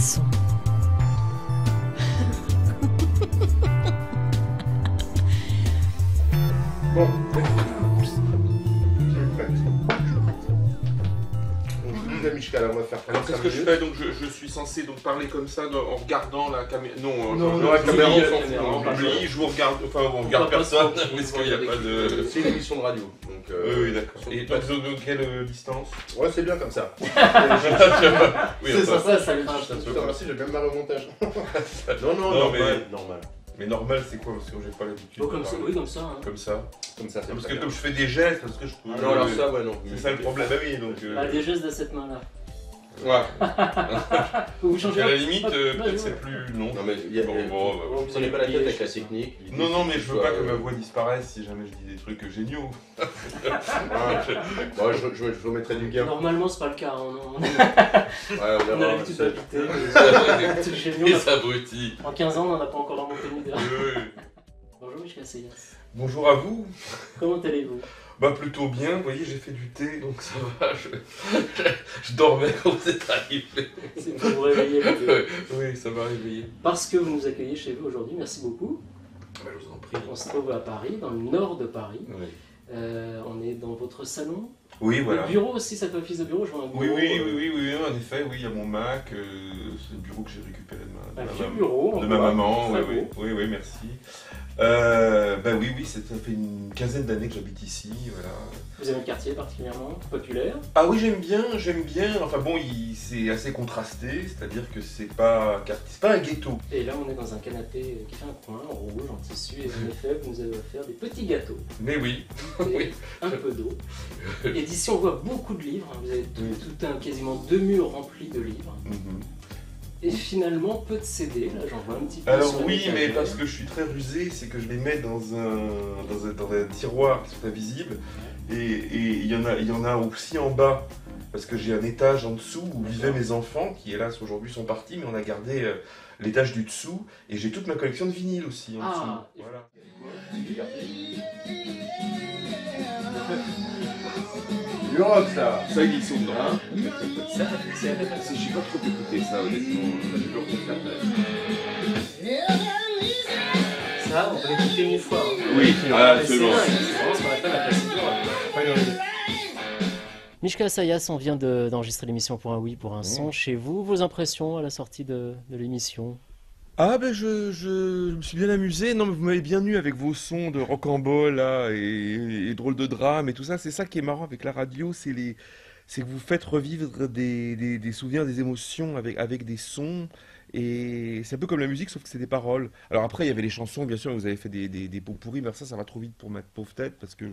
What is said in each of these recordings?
son. Bon. Je disais Mishka, là, on va faire Alors 35 qu'est-ce que je minutes. fais? Donc je suis censé donc parler comme ça en regardant la caméra. Non, Non, la caméra oublie on la s'en caméra, fout. on On parle oublie, je vous regarde, enfin on regarde personne parce qu'il n'y a pas de. C'est une émission de radio. Donc, Oui, d'accord. Et donc de quelle distance? Ouais, c'est bien comme ça. Oui, C'est enfin, ça, ça crache. Putain, merci, j'ai bien marre au montage. Non, Non, normal. mais- Normal. Mais normal c'est quoi? Parce que j'ai pas l'habitude. Oh, de comme ça, parler. oui, comme ça. Hein. Comme ça. Comme ça, c'est Parce très que bien. comme je fais des gestes, parce que je peux. Non, alors ça, ouais, non. C'est ça le problème. Bah oui, donc. Ah, des gestes de cette main-là. Ouais. Vous changez À la limite, hop, peut-être vas-y, c'est ouais. plus. Non. Non, mais il y a. Bon, Vous Prenez pas la tête avec la technique. Non, non, mais je veux pas que ma voix disparaisse si jamais je dis des trucs géniaux. Bon, je vous mettrai du gain. Normalement, c'est pas le cas. On Ouais, on a verra. l'habitude d'habiter. Et Génial. s'abrutit. En 15 ans, on n'en a pas encore remonté une idée. Oui. Bonjour, Mishka Sayas. Bonjour à vous. Comment allez-vous? Bah plutôt bien, vous voyez j'ai fait du thé donc ça va, je dormais quand c'est arrivé. C'est pour vous réveiller. Oui, ça m'a réveillé. Parce que vous nous accueillez chez vous aujourd'hui, merci beaucoup. Bah, je vous en prie. On se trouve à Paris, dans le nord de Paris. Oui, On est dans votre salon. oui voilà. Le bureau aussi, ça fait office de bureau, je vois un bureau. Oui, en effet, oui, il y a mon Mac, c'est le bureau que j'ai récupéré de Un ma, vieux maman. bureau. De on ma voit. maman, Très oui, beau. oui, merci. Bah oui, ça fait une quinzaine d'années que j'habite ici, voilà. Vous avez un quartier particulièrement populaire. Ah oui, j'aime bien. Enfin bon, c'est assez contrasté, c'est-à-dire que c'est pas un ghetto. Et là, on est dans un canapé qui fait un coin, en rouge, en tissu. Et en effet, vous nous avez offert des petits gâteaux. Mais oui, Et oui. un peu d'eau. Et d'ici, on voit beaucoup de livres. Vous avez quasiment 2 murs remplis de livres. Mhm. Et finalement, peu de CD. Là, j'en vois un petit peu. Alors sur oui, mais l'étagère. parce que je suis très rusé, c'est que je les mets dans un tiroir qui sont invisibles. Et il y en a aussi en bas. Parce que j'ai un étage en dessous où vivaient mes enfants, qui hélas aujourd'hui sont partis, mais on a gardé l'étage du dessous. Et j'ai toute ma collection de vinyles aussi en dessous. Voilà. Du rock, ça. Ça glisse au dedans. Hein Ça, c'est à peu près ça. J'ai pas trop écouté ça honnêtement. J'ai peur qu'on Ça, on peut l'écouter une fois. Hein. Oui, C'est absolument. dingue, c'est vraiment ce qu'on appelle la classique. Mishka Sayas, on vient d'enregistrer l'émission pour un oui, pour un son chez vous. Vos impressions à la sortie de l'émission? Ah ben je me suis bien amusé. Non mais vous m'avez bien eu avec vos sons de rocambole là et drôle de drame et tout ça. C'est ça qui est marrant avec la radio, c'est que vous faites revivre des souvenirs, des émotions avec des sons. Et c'est un peu comme la musique, sauf que c'est des paroles. Alors après, il y avait les chansons, bien sûr, vous avez fait des pots pourris, mais ça va trop vite pour ma pauvre tête, parce que...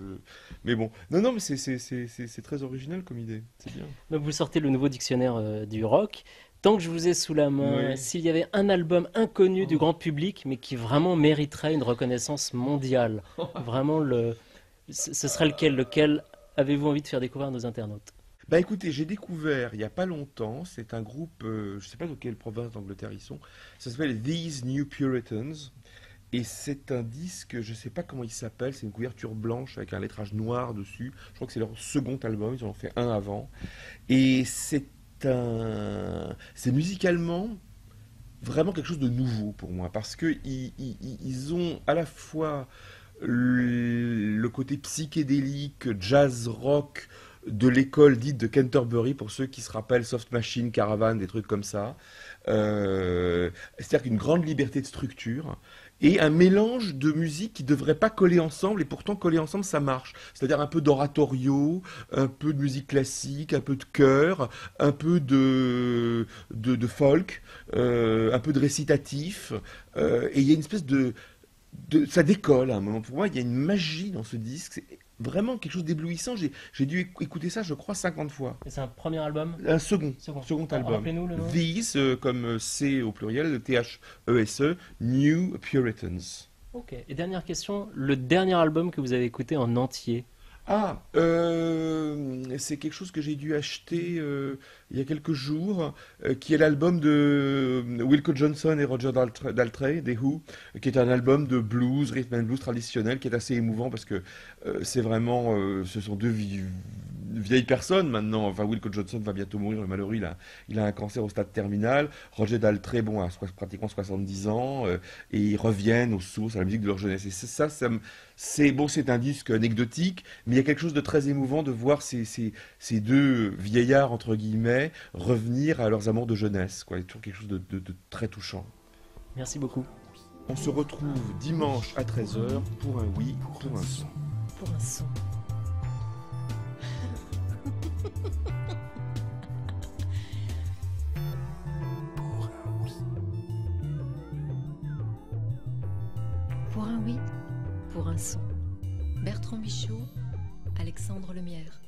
Mais bon, non, mais c'est très original comme idée, c'est bien. Donc vous sortez le nouveau dictionnaire du rock. Tant que je vous ai sous la main, Oui. s'il y avait un album inconnu du grand public, mais qui vraiment mériterait une reconnaissance mondiale, vraiment ce serait lequel? Lequel avez-vous envie de faire découvrir à nos internautes? Bah écoutez, j'ai découvert il n'y a pas longtemps, c'est un groupe, je ne sais pas de quelle province d'Angleterre ils sont, ça s'appelle These New Puritans, et c'est un disque, je ne sais pas comment il s'appelle, c'est une couverture blanche avec un lettrage noir dessus, je crois que c'est leur second album, ils en ont fait un avant, et c'est musicalement vraiment quelque chose de nouveau pour moi, parce que ils ont à la fois le côté psychédélique, jazz rock, de l'école dite de Canterbury, pour ceux qui se rappellent Soft Machine, Caravan, des trucs comme ça. C'est-à-dire qu'une grande liberté de structure et un mélange de musique qui ne devrait pas coller ensemble, et pourtant coller ensemble ça marche. C'est-à-dire un peu d'oratorio, un peu de musique classique, un peu de chœur, un peu de folk, un peu de récitatif, et il y a une espèce ça décolle à un moment. Pour moi, il y a une magie dans ce disque. C'est vraiment quelque chose d'éblouissant. J'ai dû écouter ça, je crois, 50 fois. Et c'est un premier album? Un second album. Rappelez-nous le nom. These, comme C au pluriel, These, New Puritans. Ok. Et dernière question, le dernier album que vous avez écouté en entier? Ah, c'est quelque chose que j'ai dû acheter il y a quelques jours, qui est l'album de Wilco Johnson et Roger Daltrey, des Who, qui est un album de blues, rhythm and blues traditionnel, qui est assez émouvant parce que c'est vraiment, ce sont deux vieille personne maintenant. Enfin, Wilco Johnson va bientôt mourir, le malheureux, il a un cancer au stade terminal. Roger Daltrey, bon, a pratiquement 70 ans, et ils reviennent aux sources, à la musique de leur jeunesse. Et c'est un disque anecdotique, mais il y a quelque chose de très émouvant de voir ces deux vieillards, entre guillemets, revenir à leurs amours de jeunesse, quoi. Il y a toujours quelque chose de très touchant. Merci beaucoup. On se retrouve dimanche à 13h pour un oui, pour un son. Pour un son. Pour un oui, pour un son. Bertrand Michaud, Alexandre Lemierre.